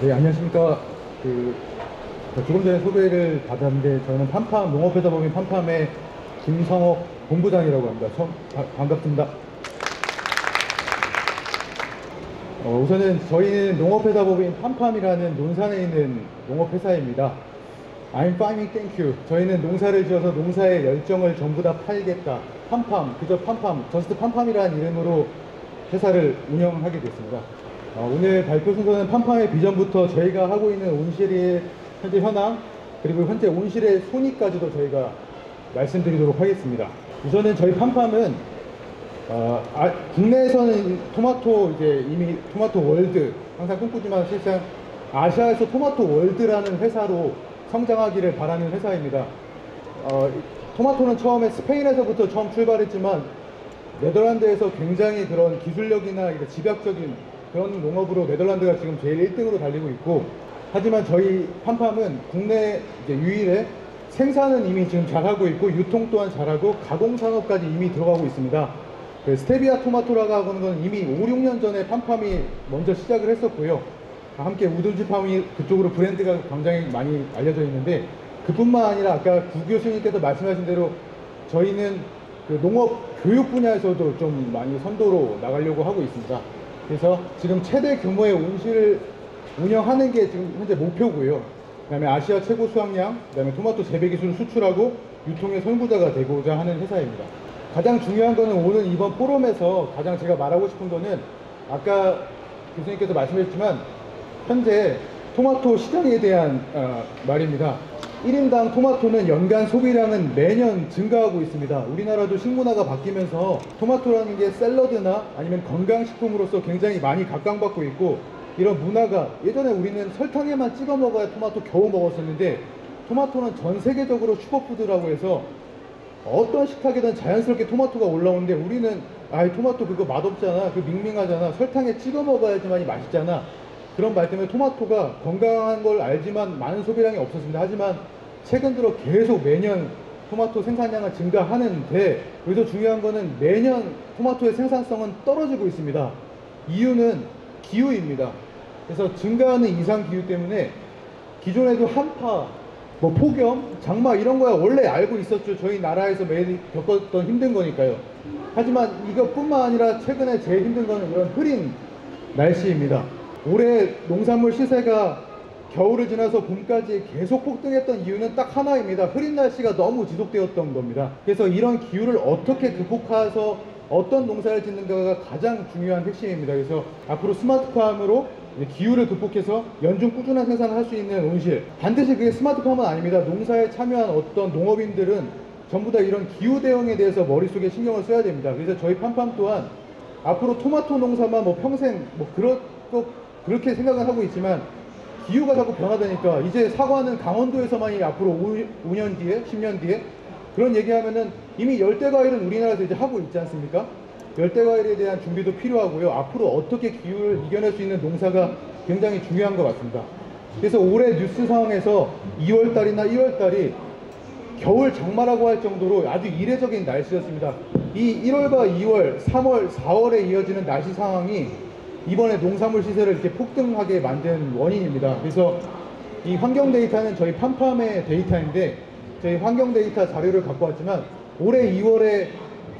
네, 안녕하십니까. 조금 전에 소개를 받았는데, 저는 팜팜, 농업회사 법인 팜팜의 김성옥 본부장이라고 합니다. 반갑습니다. 우선은 저희는 농업회사 법인 팜팜이라는 논산에 있는 농업회사입니다. I'm farming, thank you. 저희는 농사를 지어서 농사의 열정을 전부 다 팔겠다. 팜팜, 그저 팜팜, 저스트 팜팜이라는 이름으로 회사를 운영하게 됐습니다. 오늘 발표 순서는 팜팜의 비전부터 저희가 하고 있는 온실의 현재 현황, 그리고 현재 온실의 손익까지도 저희가 말씀드리도록 하겠습니다. 우선은 저희 팜팜은 국내에서는 토마토 이미 토마토 월드 항상 꿈꾸지만 실상 아시아에서 토마토 월드라는 회사로 성장하기를 바라는 회사입니다. 토마토는 처음에 스페인에서부터 처음 출발했지만 네덜란드에서 굉장히 그런 기술력이나 집약적인 그런 농업으로 네덜란드가 지금 제일 1등으로 달리고 있고, 하지만 저희 팜팜은 국내 유일의 생산은 이미 지금 잘하고 있고 유통 또한 잘하고 가공산업까지 이미 들어가고 있습니다. 스테비아 토마토라고 하는 건 이미 5, 6년 전에 팜팜이 먼저 시작을 했었고요. 함께 우드지팜이 그쪽으로 브랜드가 굉장히 많이 알려져 있는데, 그뿐만 아니라 아까 구 교수님께서 말씀하신 대로 저희는 그 농업 교육 분야에서도 좀 많이 선도로 나가려고 하고 있습니다. 그래서 지금 최대 규모의 온실을 운영하는 게 지금 현재 목표고요. 그 다음에 아시아 최고 수확량, 그 다음에 토마토 재배 기술을 수출하고 유통의 선구자가 되고자 하는 회사입니다. 가장 중요한 거는 오늘 이번 포럼에서 가장 제가 말하고 싶은 거는, 아까 교수님께서 말씀하셨지만 현재 토마토 시장에 대한 말입니다. 1인당 토마토는 연간 소비량은 매년 증가하고 있습니다. 우리나라도 식문화가 바뀌면서 토마토라는 게 샐러드나 아니면 건강식품으로서 굉장히 많이 각광받고 있고, 이런 문화가, 예전에 우리는 설탕에만 찍어 먹어야 토마토 겨우 먹었었는데, 토마토는 전 세계적으로 슈퍼푸드라고 해서 어떤 식탁에든 자연스럽게 토마토가 올라오는데, 우리는 토마토 그거 맛없잖아, 그 밍밍하잖아, 설탕에 찍어 먹어야지만이 맛있잖아, 그런 말 때문에 토마토가 건강한 걸 알지만 많은 소비량이 없었습니다. 하지만 최근 들어 계속 매년 토마토 생산량은 증가하는데, 여기서 중요한 거는 매년 토마토의 생산성은 떨어지고 있습니다. 이유는 기후입니다. 그래서 증가하는 이상 기후 때문에 기존에도 한파, 폭염, 장마 이런 거야 원래 알고 있었죠. 저희 나라에서 매일 겪었던 힘든 거니까요. 하지만 이것뿐만 아니라 최근에 제일 힘든 거는 이런 흐린 날씨입니다. 올해 농산물 시세가 겨울을 지나서 봄까지 계속 폭등했던 이유는 딱 하나입니다. 흐린 날씨가 너무 지속되었던 겁니다. 그래서 이런 기후를 어떻게 극복해서 어떤 농사를 짓는가가 가장 중요한 핵심입니다. 그래서 앞으로 스마트팜으로 기후를 극복해서 연중 꾸준한 생산을 할 수 있는 온실, 반드시 그게 스마트팜은 아닙니다. 농사에 참여한 어떤 농업인들은 전부 다 이런 기후 대응에 대해서 머릿속에 신경을 써야 됩니다. 그래서 저희 팜팜 또한 앞으로 토마토 농사만 평생 그렇게 생각을 하고 있지만, 기후가 자꾸 변화되니까 이제 사과는 강원도에서만이 앞으로 5년 뒤에 10년 뒤에 그런 얘기하면은 이미 열대과일은 우리나라에서 이제 하고 있지 않습니까? 열대과일에 대한 준비도 필요하고요. 앞으로 어떻게 기후를 이겨낼 수 있는 농사가 굉장히 중요한 것 같습니다. 그래서 올해 뉴스 상황에서 2월달이나 1월달이 겨울 장마라고 할 정도로 아주 이례적인 날씨였습니다. 이 1월과 2월, 3월, 4월에 이어지는 날씨 상황이 이번에 농산물 시세를 이렇게 폭등하게 만든 원인입니다. 그래서 이 환경 데이터는 저희 팜팜의 데이터인데, 저희 환경 데이터 자료를 갖고 왔지만 올해 2월에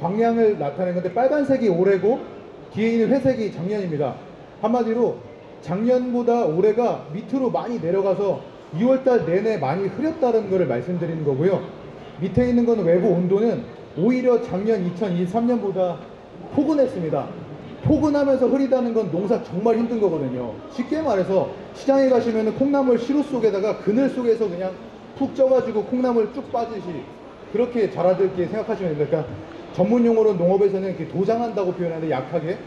광량을 나타낸 건데, 빨간색이 올해고 뒤에 있는 회색이 작년입니다. 한마디로 작년보다 올해가 밑으로 많이 내려가서 2월달 내내 많이 흐렸다는 것을 말씀드리는 거고요. 밑에 있는 건 외부 온도는 오히려 작년 2023년보다 포근했습니다. 포근하면서 흐리다는 건 농사 정말 힘든 거거든요. 쉽게 말해서 시장에 가시면 콩나물 시루 속에다가 그늘 속에서 그냥 푹 쪄가지고 콩나물 쭉 빠지시 그렇게 자라들게 생각하시면 됩니다. 그러니까 전문 용어로 농업에서는 이렇게 도장한다고 표현하는데, 약하게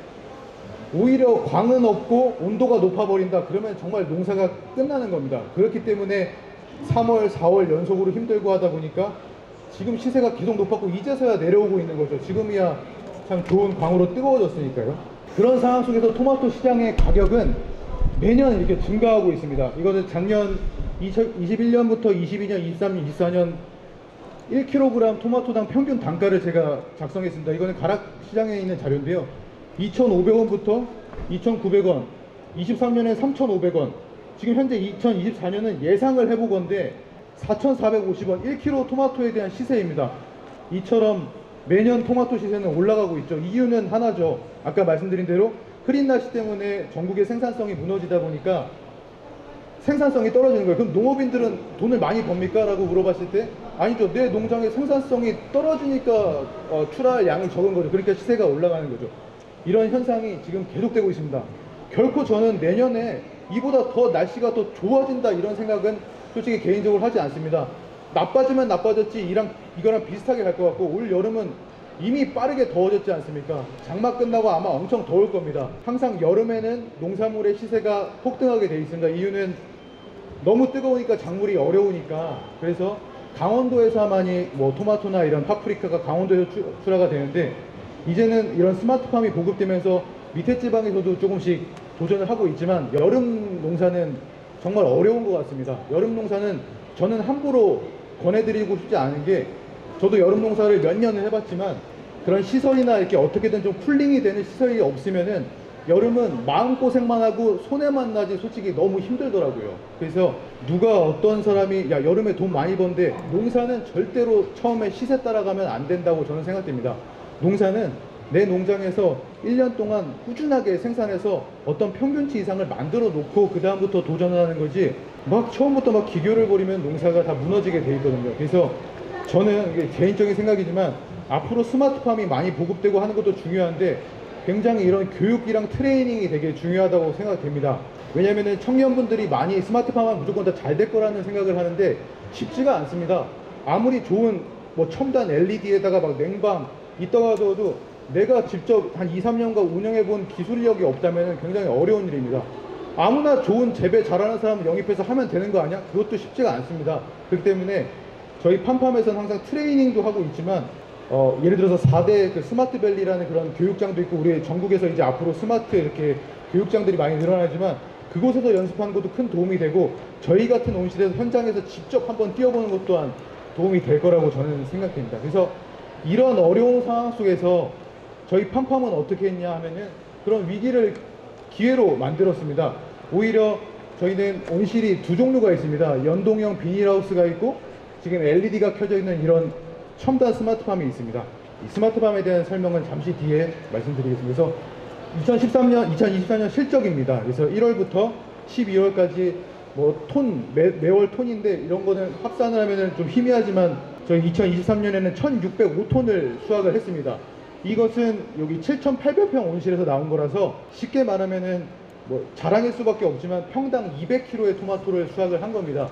오히려 광은 없고 온도가 높아버린다 그러면 정말 농사가 끝나는 겁니다. 그렇기 때문에 3월, 4월 연속으로 힘들고 하다 보니까 지금 시세가 계속 높았고 이제서야 내려오고 있는 거죠. 지금이야 참 좋은 광으로 뜨거워졌으니까요. 그런 상황 속에서 토마토 시장의 가격은 매년 이렇게 증가하고 있습니다. 이거는 작년 2021년부터 22년, 23년, 24년 1kg 토마토당 평균 단가를 제가 작성했습니다. 이거는 가락시장에 있는 자료인데요. 2,500원부터 2,900원, 23년에 3,500원, 지금 현재 2024년은 예상을 해보건데 4,450원 1kg 토마토에 대한 시세입니다. 이처럼 매년 토마토 시세는 올라가고 있죠. 이유는 하나죠. 아까 말씀드린 대로 흐린 날씨 때문에 전국의 생산성이 무너지다 보니까 생산성이 떨어지는 거예요. 그럼 농업인들은 돈을 많이 법니까? 라고 물어봤을 때 아니죠. 내 농장의 생산성이 떨어지니까 출하할 양이 적은 거죠. 그러니까 시세가 올라가는 거죠. 이런 현상이 지금 계속되고 있습니다. 결코 저는 내년에 이보다 더 날씨가 더 좋아진다 이런 생각은 솔직히 개인적으로 하지 않습니다. 나빠지면 나빠졌지 이거랑 비슷하게 갈 것 같고, 올 여름은 이미 빠르게 더워졌지 않습니까? 장마 끝나고 아마 엄청 더울 겁니다. 항상 여름에는 농산물의 시세가 폭등하게 돼 있습니다. 이유는 너무 뜨거우니까 작물이 어려우니까. 그래서 강원도에서만이 뭐 토마토나 이런 파프리카가 강원도에서 출하가 되는데, 이제는 이런 스마트팜이 보급되면서 밑에 지방에서도 조금씩 도전을 하고 있지만 여름 농사는 정말 어려운 것 같습니다. 여름 농사는 저는 함부로 권해드리고 싶지 않은 게, 저도 여름 농사를 몇 년을 해봤지만 그런 시설이나 이렇게 어떻게든 좀 쿨링이 되는 시설이 없으면은 여름은 마음고생만 하고 손해만 나지 솔직히 너무 힘들더라고요. 그래서 누가 어떤 사람이 야 여름에 돈 많이 번데, 농사는 절대로 처음에 시세 따라가면 안 된다고 저는 생각됩니다. 농사는 내 농장에서 1년 동안 꾸준하게 생산해서 어떤 평균치 이상을 만들어 놓고 그 다음부터 도전을 하는 거지, 막 처음부터 막 기교를 부리면 농사가 다 무너지게 돼 있거든요. 그래서 저는 이게 개인적인 생각이지만 앞으로 스마트팜이 많이 보급되고 하는 것도 중요한데, 굉장히 이런 교육이랑 트레이닝이 되게 중요하다고 생각됩니다. 왜냐면은 청년분들이 많이 스마트팜은 무조건 다 잘 될 거라는 생각을 하는데 쉽지가 않습니다. 아무리 좋은 뭐 첨단 LED에다가 막 냉방 있다가 하더라도 내가 직접 한 2, 3년간 운영해 본 기술력이 없다면 굉장히 어려운 일입니다. 아무나 좋은 재배 잘하는 사람을 영입해서 하면 되는 거 아니야? 그것도 쉽지가 않습니다. 그렇기 때문에 저희 팜팜에서는 항상 트레이닝도 하고 있지만, 예를 들어서 4대 그 스마트밸리라는 그런 교육장도 있고, 우리 전국에서 이제 앞으로 스마트 이렇게 교육장들이 많이 늘어나지만 그곳에서 연습하는 것도 큰 도움이 되고, 저희 같은 온실에서 현장에서 직접 한번 뛰어보는 것 또한 도움이 될 거라고 저는 생각됩니다. 그래서 이런 어려운 상황 속에서 저희 팜팜은 어떻게 했냐 하면은 그런 위기를 기회로 만들었습니다. 오히려 저희는 온실이 두 종류가 있습니다. 연동형 비닐하우스가 있고 지금 LED가 켜져 있는 이런 첨단 스마트팜이 있습니다. 이 스마트팜에 대한 설명은 잠시 뒤에 말씀드리겠습니다. 그래서 2024년 실적입니다. 그래서 1월부터 12월까지 뭐 매월 톤인데 이런 거는 합산을 하면은 좀 희미하지만 저희 2023년에는 1605톤을 수확을 했습니다. 이것은 여기 7,800평 온실에서 나온 거라서 쉽게 말하면은 뭐 자랑일 수밖에 없지만 평당 200kg의 토마토를 수확을 한 겁니다.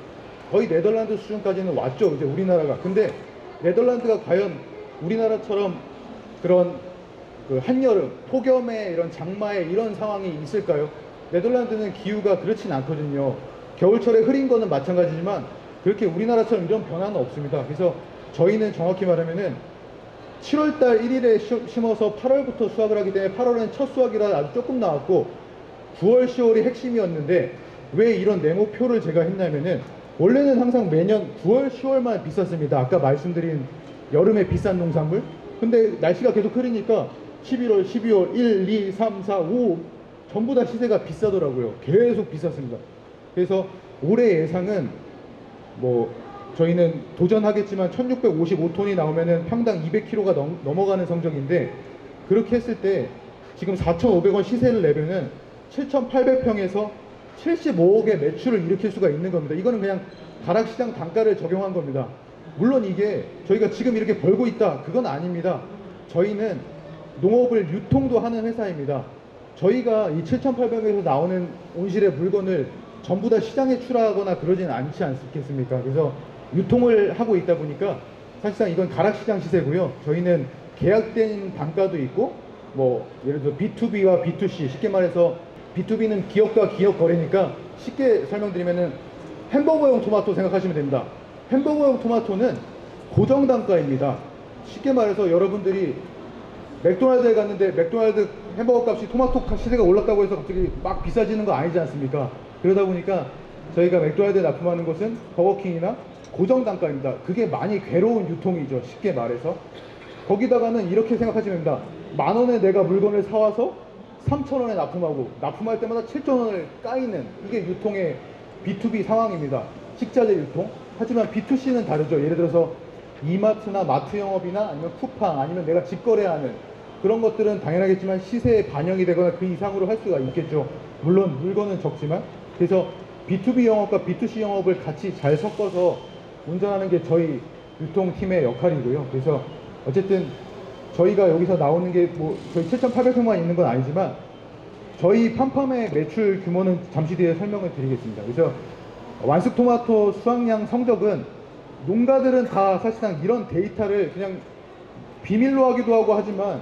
거의 네덜란드 수준까지는 왔죠, 이제 우리나라가. 근데 네덜란드가 과연 우리나라처럼 그런 그 한여름, 폭염에 이런 장마에 이런 상황이 있을까요? 네덜란드는 기후가 그렇진 않거든요. 겨울철에 흐린 거는 마찬가지지만 그렇게 우리나라처럼 이런 변화는 없습니다. 그래서 저희는 정확히 말하면은 7월달 1일에 심어서 8월부터 수확을 하기 때문에 8월은 첫 수확이라 아주 조금 나왔고 9월, 10월이 핵심이었는데, 왜 이런 네모표를 제가 했냐면은 원래는 항상 매년 9월, 10월만 비쌌습니다. 아까 말씀드린 여름에 비싼 농산물. 근데 날씨가 계속 흐리니까 11월, 12월, 1, 2, 3, 4, 5 전부 다 시세가 비싸더라고요. 계속 비쌌습니다. 그래서 올해 예상은 뭐 저희는 도전하겠지만 1655톤이 나오면은 평당 200kg가 넘어가는 성적인데, 그렇게 했을 때 지금 4,500원 시세를 내면은 7,800평에서 75억의 매출을 일으킬 수가 있는 겁니다. 이거는 그냥 가락시장 단가를 적용한 겁니다. 물론 이게 저희가 지금 이렇게 벌고 있다, 그건 아닙니다. 저희는 농업을 유통도 하는 회사입니다. 저희가 이 7,800에서 나오는 온실의 물건을 전부 다 시장에 출하하거나 그러지는 않지 않겠습니까? 그래서 유통을 하고 있다 보니까 사실상 이건 가락시장 시세고요. 저희는 계약된 단가도 있고, 뭐 예를 들어 B2B와 B2C, 쉽게 말해서 B2B는 기업과 기업 거래니까 쉽게 설명드리면은 햄버거용 토마토 생각하시면 됩니다. 햄버거용 토마토는 고정 단가입니다. 쉽게 말해서 여러분들이 맥도날드에 갔는데 맥도날드 햄버거 값이 토마토 시세가 올랐다고 해서 갑자기 막 비싸지는 거 아니지 않습니까? 그러다 보니까 저희가 맥도날드에 납품하는 것은 버거킹이나 고정 단가입니다. 그게 많이 괴로운 유통이죠, 쉽게 말해서. 거기다가는 이렇게 생각하시면 됩니다. 10,000원에 내가 물건을 사와서 3,000원에 납품하고 납품할 때마다 7,000원을 까이는, 이게 유통의 B2B 상황입니다. 식자재 유통. 하지만 B2C는 다르죠. 예를 들어서 이마트나 마트 영업이나 아니면 쿠팡 아니면 내가 직거래하는 그런 것들은 당연하겠지만 시세에 반영이 되거나 그 이상으로 할 수가 있겠죠. 물론 물건은 적지만. 그래서 B2B 영업과 B2C 영업을 같이 잘 섞어서 운전하는 게 저희 유통팀의 역할이고요. 그래서 어쨌든 저희가 여기서 나오는 게 뭐 저희 7,800평만 있는 건 아니지만 저희 팜팜의 매출 규모는 잠시 뒤에 설명을 드리겠습니다. 그래서 완숙토마토 수확량 성적은 농가들은 다 사실상 이런 데이터를 그냥 비밀로 하기도 하고 하지만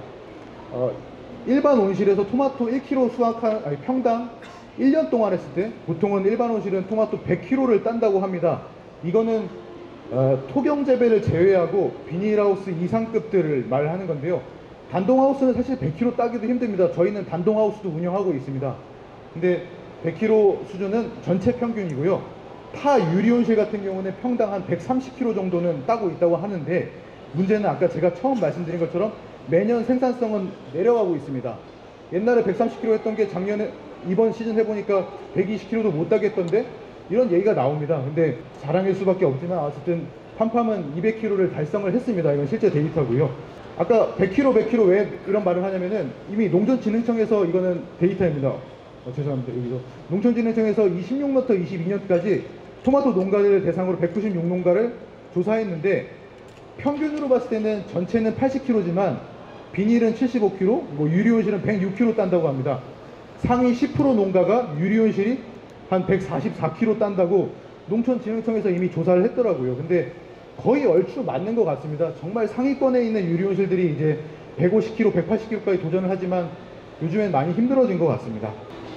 일반 온실에서 토마토 1kg 수확한 평당 1년 동안 했을 때 보통은 일반 온실은 토마토 100kg를 딴다고 합니다. 이거는 토경 재배를 제외하고 비닐하우스 이상급들을 말하는 건데요. 단동하우스는 사실 100kg 따기도 힘듭니다. 저희는 단동하우스도 운영하고 있습니다. 근데 100kg 수준은 전체 평균이고요. 타 유리온실 같은 경우는 평당 한 130kg 정도는 따고 있다고 하는데 문제는 아까 제가 처음 말씀드린 것처럼 매년 생산성은 내려가고 있습니다. 옛날에 130kg 했던 게 작년에 이번 시즌 해보니까 120kg도 못 따겠던데 이런 얘기가 나옵니다. 근데 자랑일 수밖에 없지만 어쨌든 팜팜은 200kg를 달성을 했습니다. 이건 실제 데이터고요. 아까 100kg 왜 이런 말을 하냐면은 이미 농촌진흥청에서 이거는 데이터입니다. 죄송합니다. 여기서 농촌진흥청에서 26년부터 22년까지 토마토 농가를 대상으로 196농가를 조사했는데 평균으로 봤을 때는 전체는 80kg지만 비닐은 75kg, 뭐 유리온실은 106kg 딴다고 합니다. 상위 10% 농가가 유리온실이 한 144kg 딴다고 농촌진흥청에서 이미 조사를 했더라고요. 근데 거의 얼추 맞는 것 같습니다. 정말 상위권에 있는 유리온실들이 이제 150kg, 180kg까지 도전을 하지만 요즘엔 많이 힘들어진 것 같습니다.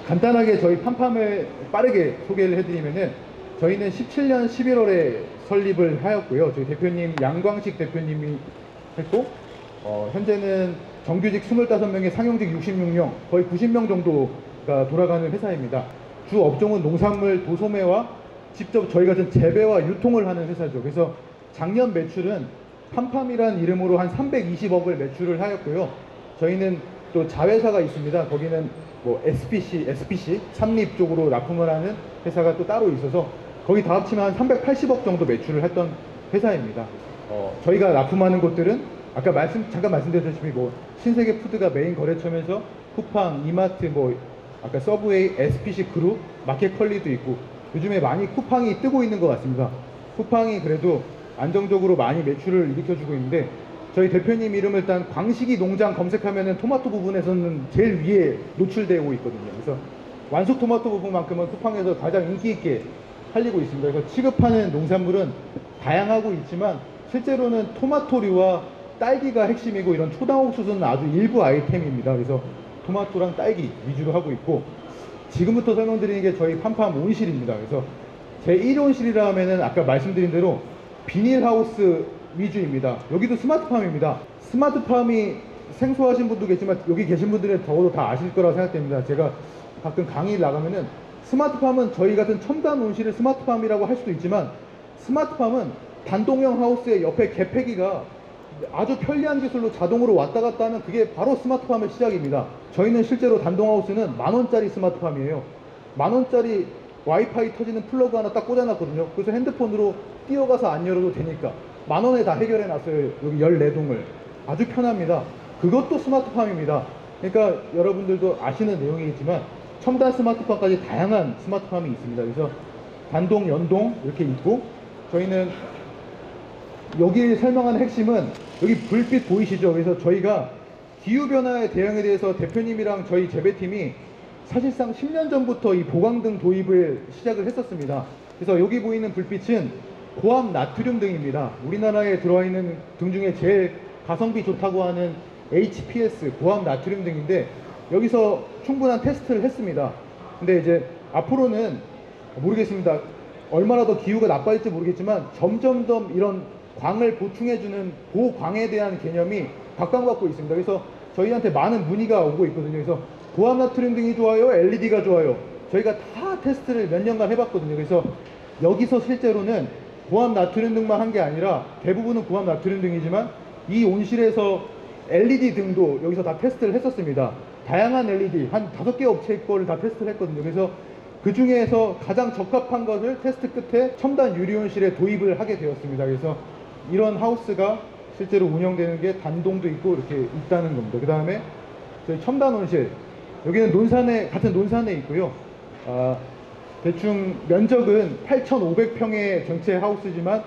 간단하게 저희 팜팜을 빠르게 소개를 해드리면은 저희는 17년 11월에 설립을 하였고요. 저희 대표님 양광식 대표님이 했고 현재는 정규직 25명에 상용직 66명, 거의 90명 정도가 돌아가는 회사입니다. 주 업종은 농산물, 도소매와 직접 저희 같은 재배와 유통을 하는 회사죠. 그래서 작년 매출은 팜팜이란 이름으로 한 320억을 매출을 하였고요. 저희는 또 자회사가 있습니다. 거기는 뭐 SPC, 삼립 쪽으로 납품을 하는 회사가 또 따로 있어서 거기 다 합치면 한 380억 정도 매출을 했던 회사입니다. 저희가 납품하는 곳들은 아까 잠깐 말씀드렸다시피 뭐 신세계 푸드가 메인 거래처면서 쿠팡, 이마트, 뭐 아까 서브웨이, SPC 그룹, 마켓컬리도 있고 요즘에 많이 쿠팡이 뜨고 있는 것 같습니다. 쿠팡이 그래도 안정적으로 많이 매출을 일으켜주고 있는데 저희 대표님 이름을 일단 광식이 농장 검색하면은 토마토 부분에서는 제일 위에 노출되고 있거든요. 그래서 완숙 토마토 부분만큼은 쿠팡에서 가장 인기 있게 팔리고 있습니다. 그래서 취급하는 농산물은 다양하고 있지만 실제로는 토마토류와 딸기가 핵심이고 이런 초당옥수수는 아주 일부 아이템입니다. 그래서 토마토랑 딸기 위주로 하고 있고 지금부터 설명드리는 게 저희 팜팜 온실입니다. 그래서 제 1온실이라 하면은 아까 말씀드린 대로 비닐하우스 위주입니다. 여기도 스마트팜입니다. 스마트팜이 생소하신 분도 계시지만 여기 계신 분들은 적어도 다 아실 거라 생각됩니다. 제가 가끔 강의를 나가면은 스마트팜은 저희 같은 첨단 온실을 스마트팜이라고 할 수도 있지만 스마트팜은 단동형 하우스의 옆에 개폐기가 아주 편리한 기술로 자동으로 왔다 갔다 하면 그게 바로 스마트팜의 시작입니다. 저희는 실제로 단동하우스는 10,000원짜리 스마트팜이에요. 10,000원짜리 와이파이 터지는 플러그 하나 딱 꽂아놨거든요. 그래서 핸드폰으로 뛰어가서 안 열어도 되니까 10,000원에 다 해결해놨어요. 여기 14동을. 아주 편합니다. 그것도 스마트팜입니다. 그러니까 여러분들도 아시는 내용이겠지만 첨단 스마트팜까지 다양한 스마트팜이 있습니다. 그래서 단동, 연동 이렇게 있고 저희는 여기 설명하는 핵심은 여기 불빛 보이시죠? 그래서 저희가 기후변화의 대응에 대해서 대표님이랑 저희 재배팀이 사실상 10년 전부터 이 보강등 도입을 시작을 했었습니다. 그래서 여기 보이는 불빛은 고압 나트륨 등입니다. 우리나라에 들어와 있는 등 중에 제일 가성비 좋다고 하는 HPS 고압 나트륨 등인데 여기서 충분한 테스트를 했습니다. 근데 이제 앞으로는 모르겠습니다. 얼마나 더 기후가 나빠질지 모르겠지만 점점 더 이런 광을 보충해주는 보광에 대한 개념이 각광받고 있습니다. 그래서 저희한테 많은 문의가 오고 있거든요. 그래서 고압 나트륨 등이 좋아요? LED가 좋아요? 저희가 다 테스트를 몇 년간 해봤거든요. 그래서 여기서 실제로는 고압 나트륨 등만 한 게 아니라 대부분은 고압 나트륨 등이지만 이 온실에서 LED 등도 여기서 다 테스트를 했었습니다. 다양한 LED 한 5개 업체 거를 다 테스트를 했거든요. 그래서 그 중에서 가장 적합한 것을 테스트 끝에 첨단 유리온실에 도입을 하게 되었습니다. 그래서 이런 하우스가 실제로 운영되는 게 단동도 있고 이렇게 있다는 겁니다. 그 다음에 저희 첨단 온실, 여기는 논산에, 같은 논산에 있고요. 대충 면적은 8,500평의 전체 하우스지만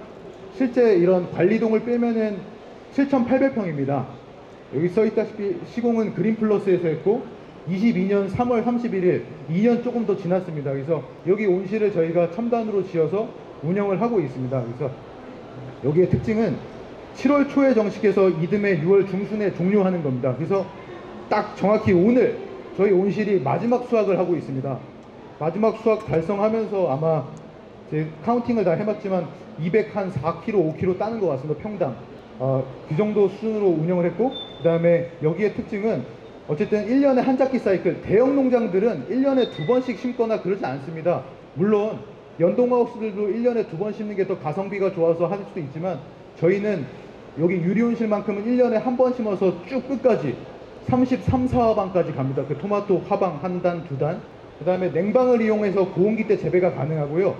실제 이런 관리동을 빼면은 7,800평입니다. 여기 써있다시피 시공은 그린플러스에서 했고 22년 3월 31일, 2년 조금 더 지났습니다. 그래서 여기 온실을 저희가 첨단으로 지어서 운영을 하고 있습니다. 그래서 여기의 특징은 7월 초에 정식해서 이듬해 6월 중순에 종료하는 겁니다. 그래서 딱 정확히 오늘 저희 온실이 마지막 수확을 하고 있습니다. 마지막 수확 달성하면서 아마 제 카운팅을 다 해봤지만 204kg, 5kg 따는 것 같습니다. 평당. 그 정도 수준으로 운영을 했고, 그 다음에 여기의 특징은 어쨌든 1년에 한 작기 사이클, 대형 농장들은 1년에 2번씩 심거나 그러지 않습니다. 물론 연동하우스들도 1년에 2번 심는 게 더 가성비가 좋아서 할 수도 있지만 저희는 여기 유리온실만큼은 1년에 한 번 심어서 쭉 끝까지 33, 4화방까지 갑니다. 그 토마토 화방 한 단, 두 단. 그 다음에 냉방을 이용해서 고온기 때 재배가 가능하고요.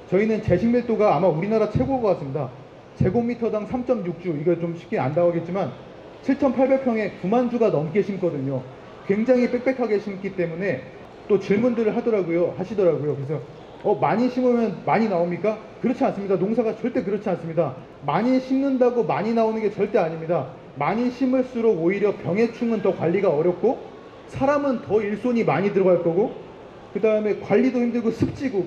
저희는 재식 밀도가 아마 우리나라 최고인 것 같습니다. 제곱미터당 3.6주, 이거 좀 쉽게 안 나오겠지만 7,800평에 9만 주가 넘게 심거든요. 굉장히 빽빽하게 심기 때문에 또 질문들을 하시더라고요. 그래서 많이 심으면 많이 나옵니까? 그렇지 않습니다. 농사가 절대 그렇지 않습니다. 많이 심는다고 많이 나오는 게 절대 아닙니다. 많이 심을수록 오히려 병해충은 더 관리가 어렵고 사람은 더 일손이 많이 들어갈 거고 그 다음에 관리도 힘들고 습지고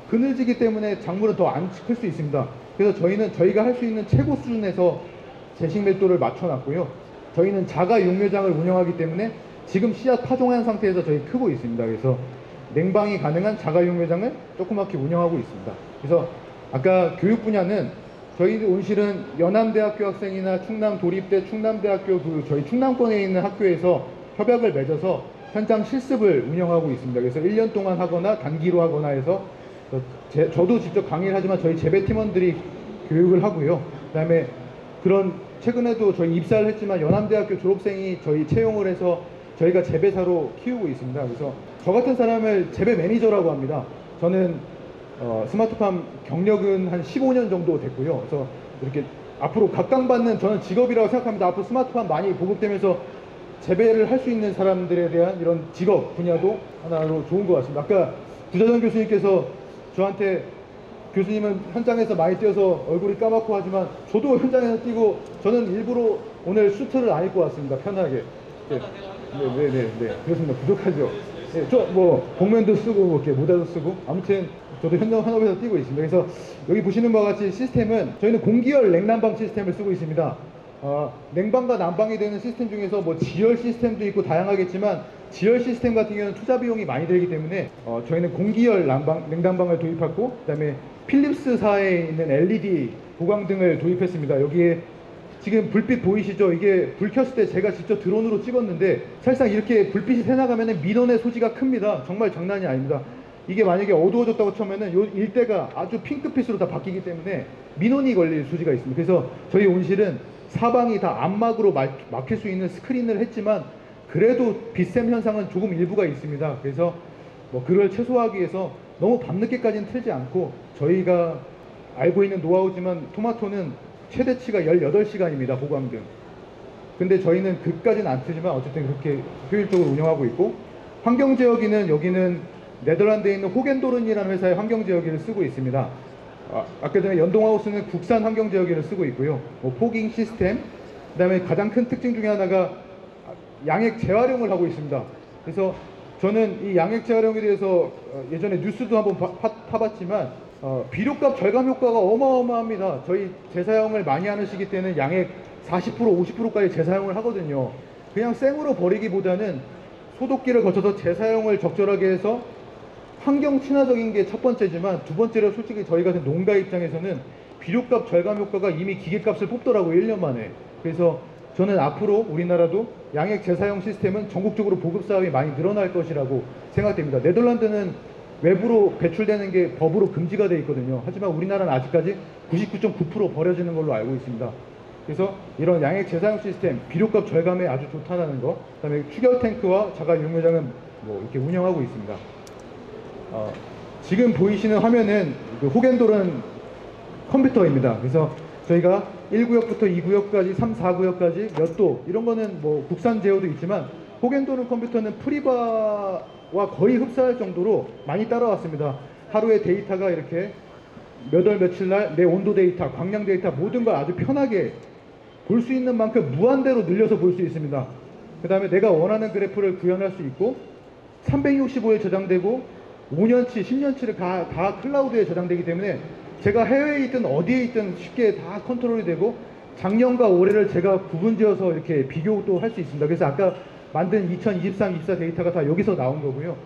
그늘지기 때문에 작물은 더 안 클 수 있습니다. 그래서 저희는 저희가 할 수 있는 최고 수준에서 재식 밀도를 맞춰놨고요. 저희는 자가 육묘장을 운영하기 때문에 지금 씨앗 파종한 상태에서 저희 크고 있습니다. 그래서 냉방이 가능한 자가 육묘장을 조그맣게 운영하고 있습니다. 그래서 아까 교육 분야는 저희 온실은 연암대학교 학생이나 충남도립대, 충남대학교 저희 충남권에 있는 학교에서 협약을 맺어서 현장 실습을 운영하고 있습니다. 그래서 1년 동안 하거나 단기로 하거나 해서 저도 직접 강의를 하지만 저희 재배팀원들이 교육을 하고요. 그 다음에 그런 최근에도 저희 입사를 했지만 연암대학교 졸업생이 저희 채용을 해서 저희가 재배사로 키우고 있습니다. 그래서 저 같은 사람을 재배 매니저라고 합니다. 저는 스마트팜 경력은 한 15년 정도 됐고요. 그래서 이렇게 앞으로 각광받는 저는 직업이라고 생각합니다. 앞으로 스마트팜 많이 보급되면서 재배를 할 수 있는 사람들에 대한 이런 직업 분야도 하나로 좋은 것 같습니다. 아까 구자정 교수님께서 저한테 교수님은 현장에서 많이 뛰어서 얼굴이 까맣고 하지만 저도 현장에서 뛰고 저는 일부러 오늘 수트를 안 입고 왔습니다. 편하게. 네. 그렇습니다. 부족하죠. 네, 저 복면도 쓰고 이렇게 모자도 쓰고 아무튼 저도 현장 현업에서 뛰고 있습니다. 그래서 여기 보시는 바와 같이 시스템은 저희는 공기열 냉난방 시스템을 쓰고 있습니다. 냉방과 난방이 되는 시스템 중에서 지열 시스템도 있고 다양하겠지만 지열 시스템 같은 경우는 투자 비용이 많이 들기 때문에 저희는 공기열 냉난방을 도입했고 그 다음에 필립스사에 있는 LED 보강등을 도입했습니다. 여기에 지금 불빛 보이시죠? 이게 불 켰을 때 제가 직접 드론으로 찍었는데 사실상 이렇게 불빛이 새나가면 민원의 소지가 큽니다. 정말 장난이 아닙니다. 이게 만약에 어두워졌다고 쳐면은 요 일대가 아주 핑크빛으로 다 바뀌기 때문에 민원이 걸릴 소지가 있습니다. 그래서 저희 온실은 사방이 다 암막으로 막힐 수 있는 스크린을 했지만 그래도 빛샘 현상은 조금 일부가 있습니다. 그래서 그걸 최소화하기 위해서 너무 밤늦게까지는 틀지 않고 저희가 알고 있는 노하우지만 토마토는 최대치가 18시간입니다. 보강등. 근데 저희는 그까지는 안 트지만 어쨌든 그렇게 효율적으로 운영하고 있고 환경제어기는 여기는 네덜란드에 있는 호겐도른이라는 회사의 환경제어기를 쓰고 있습니다. 아까 전에 연동하우스는 국산 환경제어기를 쓰고 있고요. 포깅 시스템, 그 다음에 가장 큰 특징 중에 하나가 양액 재활용을 하고 있습니다. 그래서 저는 이 양액 재활용에 대해서 예전에 뉴스도 한번 타봤지만 비료값 절감 효과가 어마어마합니다. 저희 재사용을 많이 하는 시기 때는 양액 40%, 50%까지 재사용을 하거든요. 그냥 생으로 버리기보다는 소독기를 거쳐서 재사용을 적절하게 해서 환경 친화적인 게 첫 번째지만 두 번째로 솔직히 저희 같은 농가 입장에서는 비료값 절감 효과가 이미 기계값을 뽑더라고요. 1년 만에. 그래서 저는 앞으로 우리나라도 양액 재사용 시스템은 전국적으로 보급 사업이 많이 늘어날 것이라고 생각됩니다. 네덜란드는 외부로 배출되는 게 법으로 금지가 되어 있거든요. 하지만 우리나라는 아직까지 99.9% 버려지는 걸로 알고 있습니다. 그래서 이런 양액 재사용 시스템, 비료값 절감에 아주 좋다는 거, 그 다음에 추결 탱크와 자가 육묘장은 이렇게 운영하고 있습니다. 지금 보이시는 화면은 그 호겐도른 컴퓨터입니다. 그래서 저희가 1구역부터 2구역까지 3, 4구역까지 몇 도 이런 거는 뭐 국산 제어도 있지만 호겐도른 컴퓨터는 프리바와 거의 흡사할 정도로 많이 따라왔습니다. 하루에 데이터가 이렇게 몇 월 며칠 날 내 온도 데이터, 광량 데이터 모든 걸 아주 편하게 볼 수 있는 만큼 무한대로 늘려서 볼 수 있습니다. 그 다음에 내가 원하는 그래프를 구현할 수 있고 365일 저장되고 5년치, 10년치를 다 클라우드에 저장되기 때문에 제가 해외에 있든 어디에 있든 쉽게 다 컨트롤이 되고 작년과 올해를 제가 구분지어서 이렇게 비교도 할 수 있습니다. 그래서 아까 만든 2023, 24 데이터가 다 여기서 나온 거고요.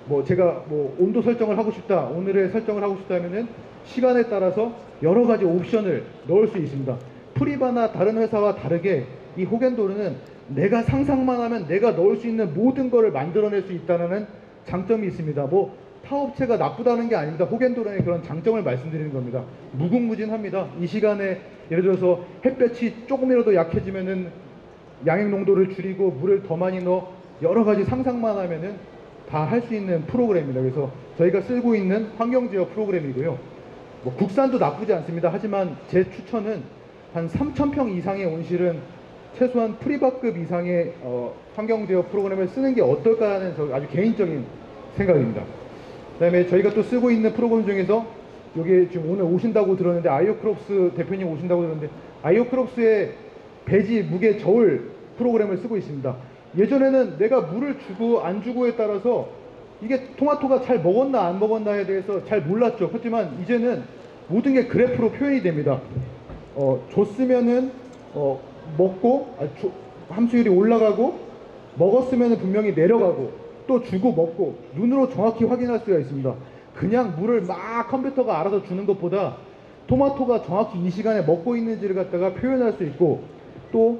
뭐 제가 뭐 온도 설정을 하고 싶다, 오늘의 설정을 하고 싶다 하면은 시간에 따라서 여러 가지 옵션을 넣을 수 있습니다. 프리바나 다른 회사와 다르게 이 호겐도르는 내가 상상만 하면 내가 넣을 수 있는 모든 것을 만들어낼 수 있다는 장점이 있습니다. 뭐 타업체가 나쁘다는 게 아닙니다. 호겐도른의 그런 장점을 말씀드리는 겁니다. 무궁무진합니다. 이 시간에 예를 들어서 햇볕이 조금이라도 약해지면은 양액 농도를 줄이고 물을 더 많이 넣어 여러 가지 상상만 하면은 다 할 수 있는 프로그램입니다. 그래서 저희가 쓰고 있는 환경제어 프로그램이고요. 뭐 국산도 나쁘지 않습니다. 하지만 제 추천은 한 3,000평 이상의 온실은 최소한 프리바급 이상의 환경제어 프로그램을 쓰는 게 어떨까 하는 아주 개인적인 생각입니다. 그 다음에 저희가 또 쓰고 있는 프로그램 중에서 여기 지금 오늘 오신다고 들었는데 아이오크롭스 대표님 오신다고 들었는데 아이오크롭스의 배지 무게 저울 프로그램을 쓰고 있습니다. 예전에는 내가 물을 주고 안 주고에 따라서 이게 토마토가 잘 먹었나 안 먹었나에 대해서 잘 몰랐죠. 하지만 이제는 모든 게 그래프로 표현이 됩니다. 줬으면은 먹고 함수율이 올라가고 먹었으면 분명히 내려가고 또 주고 먹고 눈으로 정확히 확인할 수가 있습니다. 그냥 물을 막 컴퓨터가 알아서 주는 것보다 토마토가 정확히 이 시간에 먹고 있는지를 갖다가 표현할 수 있고 또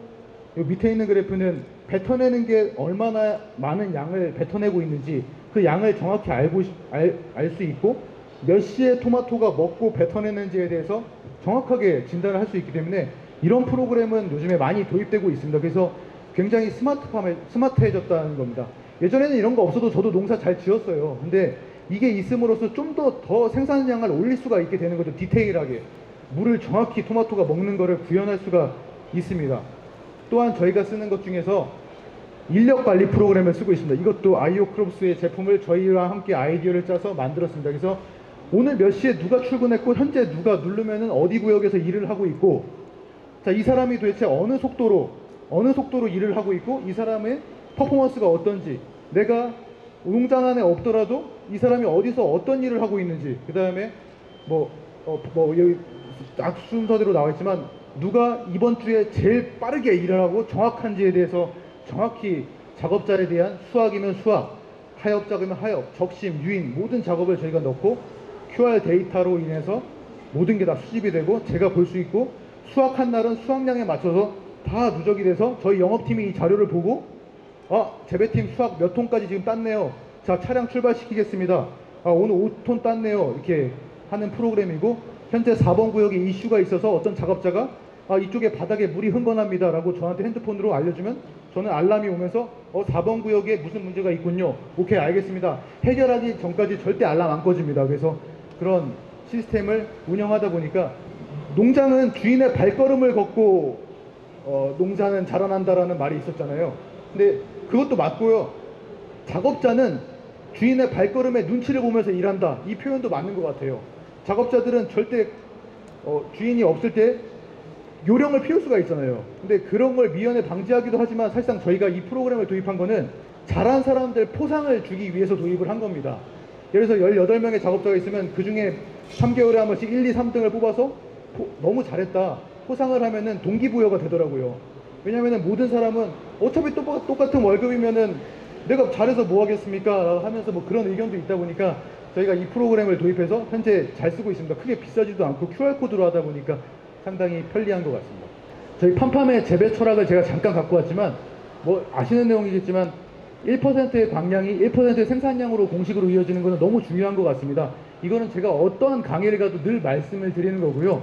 밑에 있는 그래프는 뱉어내는 게 얼마나 많은 양을 뱉어내고 있는지 그 양을 정확히 알 수 있고 몇 시에 토마토가 먹고 뱉어내는지에 대해서 정확하게 진단을 할 수 있기 때문에 이런 프로그램은 요즘에 많이 도입되고 있습니다. 그래서 굉장히 스마트해졌다는 겁니다. 예전에는 이런 거 없어도 저도 농사 잘 지었어요. 근데 이게 있음으로써 좀 더 생산량을 올릴 수가 있게 되는 거죠. 디테일하게 물을 정확히 토마토가 먹는 거를 구현할 수가 있습니다. 또한 저희가 쓰는 것 중에서 인력 관리 프로그램을 쓰고 있습니다. 이것도 아이오크롭스의 제품을 저희와 함께 아이디어를 짜서 만들었습니다. 그래서 오늘 몇 시에 누가 출근했고 현재 누가 누르면은 어디 구역에서 일을 하고 있고 자, 이 사람이 도대체 어느 속도로 일을 하고 있고 이 사람의 퍼포먼스가 어떤지 내가 농장 안에 없더라도 이 사람이 어디서 어떤 일을 하고 있는지 그 다음에 여기 딱 순서대로 나와 있지만 누가 이번 주에 제일 빠르게 일을 하고 정확한지에 대해서 정확히 작업자에 대한 수학이면 수학, 하역작이면 하역, 적심, 유인 모든 작업을 저희가 넣고 QR 데이터로 인해서 모든 게 다 수집이 되고 제가 볼 수 있고 수확한 날은 수확량에 맞춰서 다 누적이 돼서 저희 영업팀이 이 자료를 보고 재배팀 수확 몇 톤까지 지금 땄네요. 자, 차량 출발시키겠습니다. 오늘 5톤 땄네요. 이렇게 하는 프로그램이고 현재 4번 구역에 이슈가 있어서 어떤 작업자가 이쪽에 바닥에 물이 흥건합니다 라고 저한테 핸드폰으로 알려주면 저는 알람이 오면서 4번 구역에 무슨 문제가 있군요. 오케이, 알겠습니다. 해결하기 전까지 절대 알람 안 꺼집니다. 그래서 그런 시스템을 운영하다 보니까 농장은 주인의 발걸음을 걷고 농사는 자라난다라는 말이 있었잖아요. 근데 그것도 맞고요. 작업자는 주인의 발걸음에 눈치를 보면서 일한다. 이 표현도 맞는 것 같아요. 작업자들은 절대 주인이 없을 때 요령을 피울 수가 있잖아요. 근데 그런 걸 미연에 방지하기도 하지만 사실상 저희가 이 프로그램을 도입한 거는 잘한 사람들 포상을 주기 위해서 도입을 한 겁니다. 예를 들어서 18명의 작업자가 있으면 그 중에 3개월에 한 번씩 1, 2, 3등을 뽑아서 너무 잘했다 포상을 하면은 동기부여가 되더라고요. 왜냐면은 모든 사람은 어차피 똑같은 월급이면은 내가 잘해서 뭐 하겠습니까 하면서 뭐 그런 의견도 있다 보니까 저희가 이 프로그램을 도입해서 현재 잘 쓰고 있습니다. 크게 비싸지도 않고 QR코드로 하다 보니까 상당히 편리한 것 같습니다. 저희 팜팜의 재배 철학을 제가 잠깐 갖고 왔지만 뭐 아시는 내용이겠지만 1%의 광량이 1%의 생산량으로 공식으로 이어지는 것은 너무 중요한 것 같습니다. 이거는 제가 어떠한 강의를 가도 늘 말씀을 드리는 거고요.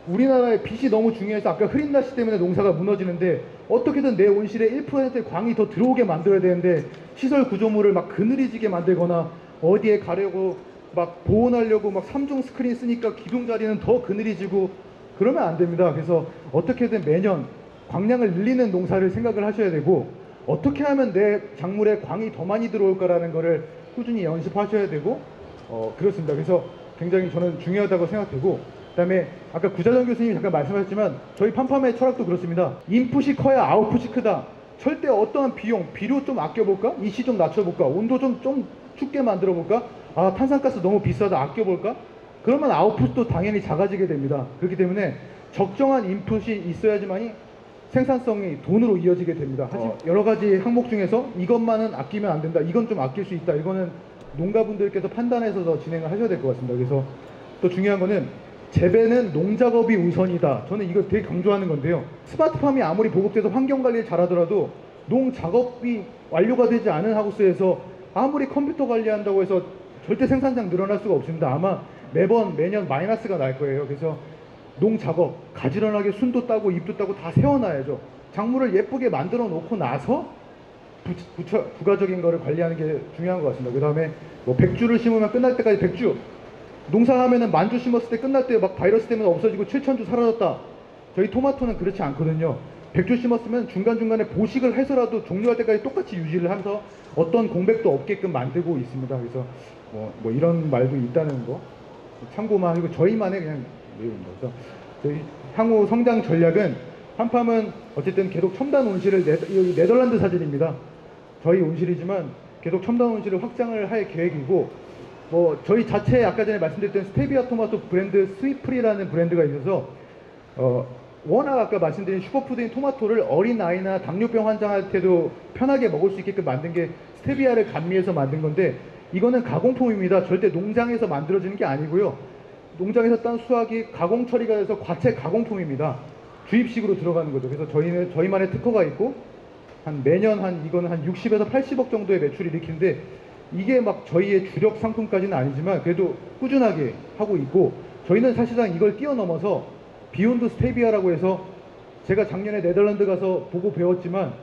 우리나라의 빛이 너무 중요해서 아까 흐린 날씨 때문에 농사가 무너지는데 어떻게든 내 온실에 1%의 광이 더 들어오게 만들어야 되는데 시설 구조물을 막 그늘이지게 만들거나 어디에 가려고 막 보온하려고 막 3중 스크린 쓰니까 기둥 자리는 더 그늘이지고 그러면 안 됩니다. 그래서 어떻게든 매년 광량을 늘리는 농사를 생각을 하셔야 되고 어떻게 하면 내 작물에 광이 더 많이 들어올까라는 거를 꾸준히 연습하셔야 되고 그렇습니다. 그래서 굉장히 저는 중요하다고 생각되고 그다음에 아까 구자정 교수님이 잠깐 말씀하셨지만 저희 팜팜의 철학도 그렇습니다. 인풋이 커야 아웃풋이 크다. 절대 어떠한 비료 좀 아껴볼까? 이시 좀 낮춰볼까? 온도 좀 춥게 만들어볼까? 아 탄산가스 너무 비싸다 아껴볼까? 그러면 아웃풋도 당연히 작아지게 됩니다. 그렇기 때문에 적정한 인풋이 있어야지만이 생산성이 돈으로 이어지게 됩니다. 여러 가지 항목 중에서 이것만은 아끼면 안 된다. 이건 좀 아낄 수 있다. 이거는 농가분들께서 판단해서 더 진행을 하셔야 될 것 같습니다. 그래서 또 중요한 거는 재배는 농작업이 우선이다. 저는 이거 되게 강조하는 건데요. 스마트팜이 아무리 보급돼서 환경관리를 잘하더라도 농작업이 완료가 되지 않은 하우스에서 아무리 컴퓨터 관리한다고 해서 절대 생산량 늘어날 수가 없습니다. 아마 매년 마이너스가 날 거예요. 그래서 농작업, 가지런하게 순도 따고 잎도 따고 다 세워놔야죠. 작물을 예쁘게 만들어 놓고 나서 부가적인 거를 관리하는 게 중요한 것 같습니다. 그 다음에 뭐 100주를 심으면 끝날 때까지 100주, 농사하면은 10,000주 심었을 때 끝날 때 막 바이러스 때문에 없어지고 7,000주 사라졌다. 저희 토마토는 그렇지 않거든요. 100주 심었으면 중간중간에 보식을 해서라도 종료할 때까지 똑같이 유지를 하면서 어떤 공백도 없게끔 만들고 있습니다. 그래서 뭐 이런 말도 있다는 거 참고만 하고 저희만의 그냥 내용입니다. 그래서 저희 향후 성장 전략은 팜팜은 어쨌든 계속 첨단 온실을 여기 네덜란드 사진입니다. 저희 온실이지만 계속 첨단 온실을 확장을 할 계획이고 저희 자체 아까 전에 말씀드렸던 스테비아 토마토 브랜드 스위프리라는 브랜드가 있어서 워낙 아까 말씀드린 슈퍼푸드인 토마토를 어린아이나 당뇨병 환자한테도 편하게 먹을 수 있게끔 만든 게 스테비아를 감미해서 만든 건데 이거는 가공품입니다. 절대 농장에서 만들어지는 게 아니고요. 농장에서 딴 수확이 가공 처리가 돼서 과체 가공품입니다. 주입식으로 들어가는 거죠. 그래서 저희만의 특허가 있고 매년 이거는 한 60에서 80억 정도의 매출을 일으키는데 이게 막 저희의 주력 상품까지는 아니지만 그래도 꾸준하게 하고 있고 저희는 사실상 이걸 뛰어넘어서 비욘드 스테비아라고 해서 제가 작년에 네덜란드 가서 보고 배웠지만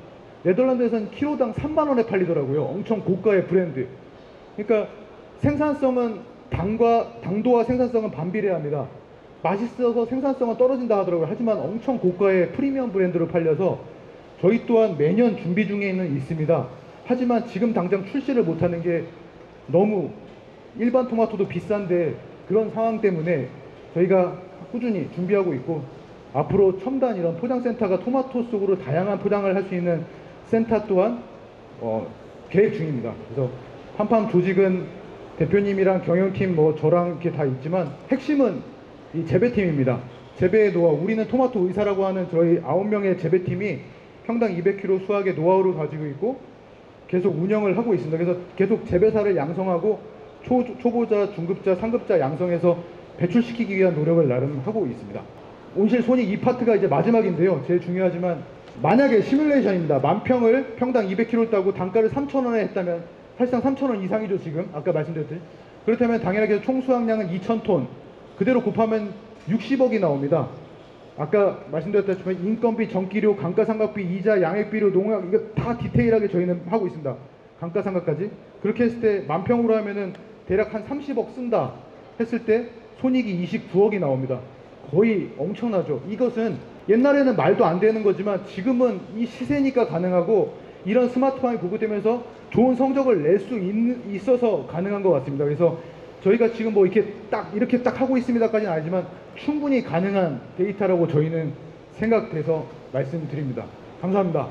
네덜란드에서는 키로당 3만 원에 팔리더라고요. 엄청 고가의 브랜드. 그러니까 생산성은 당도와 생산성은 반비례합니다. 맛있어서 생산성은 떨어진다 하더라고요. 하지만 엄청 고가의 프리미엄 브랜드로 팔려서 저희 또한 매년 준비 중에는 있습니다. 하지만 지금 당장 출시를 못하는 게 너무 일반 토마토도 비싼데 그런 상황 때문에 저희가 꾸준히 준비하고 있고 앞으로 첨단 이런 포장센터가 토마토 속으로 다양한 포장을 할 수 있는 센터 또한 계획 중입니다. 그래서 팜팜 조직은 대표님이랑 경영팀 저랑 이렇게 다 있지만 핵심은 이 재배팀입니다. 재배의 노하우, 우리는 토마토 의사라고 하는 저희 9명의 재배팀이 평당 200kg 수확의 노하우를 가지고 있고 계속 운영을 하고 있습니다. 그래서 계속 재배사를 양성하고 초보자, 중급자, 상급자 양성해서 배출시키기 위한 노력을 나름 하고 있습니다. 온실 손익 이 파트가 이제 마지막인데요. 제일 중요하지만 만약에 시뮬레이션입니다. 만평을 평당 200kg 따고 단가를 3,000원에 했다면 사실상 3,000원 이상이죠 지금 아까 말씀드렸듯이. 그렇다면 당연하게 총 수확량은 2,000톤 그대로 곱하면 60억이 나옵니다. 아까 말씀드렸다시피 인건비, 전기료, 감가상각비, 이자, 양액비료, 농약 이거 다 디테일하게 저희는 하고 있습니다. 감가상각까지. 그렇게 했을 때 만평으로 하면은 대략 한 30억 쓴다 했을 때 손익이 29억이 나옵니다. 거의 엄청나죠. 이것은 옛날에는 말도 안 되는 거지만 지금은 이 시세니까 가능하고 이런 스마트팜이 보급되면서 좋은 성적을 낼 수 있어서 가능한 것 같습니다. 그래서 저희가 지금 이렇게 딱 하고 있습니다까지는 아니지만 충분히 가능한 데이터라고 저희는 생각돼서 말씀드립니다. 감사합니다.